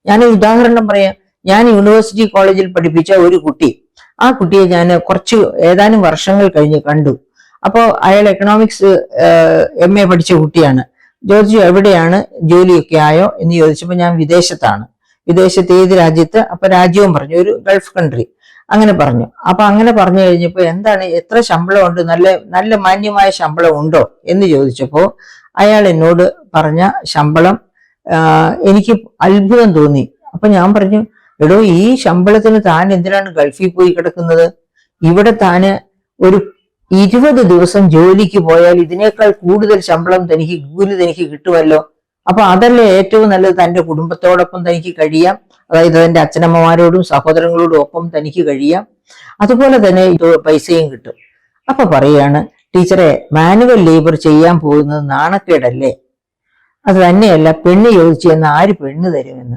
ഞാനൊരു ഉദാഹരണം പറയാം. ഞാൻ യൂണിവേഴ്സിറ്റി കോളേജിൽ പഠിപ്പിച്ച ഒരു കുട്ടി, ആ കുട്ടിയെ ഞാൻ ഏതാനും വർഷങ്ങൾ കഴിഞ്ഞ് കണ്ടു. അപ്പോൾ അയാൾ എക്കണോമിക്സ് MA പഠിച്ച കുട്ടിയാണ്. ചോദിച്ചു എവിടെയാണ്, ജോലിയൊക്കെ ആയോ എന്ന് ചോദിച്ചപ്പോൾ ഞാൻ വിദേശത്താണ്. വിദേശത്ത് ഏത് രാജ്യത്ത്? അപ്പൊ രാജ്യവും പറഞ്ഞു, ഒരു ഗൾഫ് കൺട്രി. അങ്ങനെ പറഞ്ഞു. അപ്പൊ അങ്ങനെ പറഞ്ഞു കഴിഞ്ഞപ്പോൾ എന്താണ്, എത്ര ശമ്പളം ഉണ്ട്, നല്ല നല്ല മാന്യമായ ശമ്പളം ഉണ്ടോ എന്ന് ചോദിച്ചപ്പോൾ അയാൾ എന്നോട് പറഞ്ഞ ശമ്പളം എനിക്ക് അത്ഭുതം തോന്നി. അപ്പൊ ഞാൻ പറഞ്ഞു, എടോ, ഈ ശമ്പളത്തിന് താൻ എന്തിനാണ് ഗൾഫിൽ പോയി കിടക്കുന്നത്? ഇവിടെ താന് ഒരു 20 ദിവസം ജോലിക്ക് പോയാൽ ഇതിനേക്കാൾ കൂടുതൽ ശമ്പളം കൂലി തനിക്ക് കിട്ടുമല്ലോ. അപ്പൊ അതല്ലേ ഏറ്റവും നല്ലത്, തന്റെ കുടുംബത്തോടൊപ്പം തനിക്ക് കഴിയാം, അതായത് തന്റെ അച്ഛനമ്മമാരോടും സഹോദരങ്ങളോടും ഒപ്പം തനിക്ക് കഴിയാം, അതുപോലെ തന്നെ പൈസയും കിട്ടും. അപ്പൊ പറയാണ്, ടീച്ചറെ, മാനുവൽ ലേബർ ചെയ്യാൻ പോകുന്നത് നാണക്കേടല്ലേ? അത് തന്നെയല്ല, പെണ്ണ് ചോദിച്ചു എന്ന് ആര് പെണ്ണ് തരുമെന്ന്.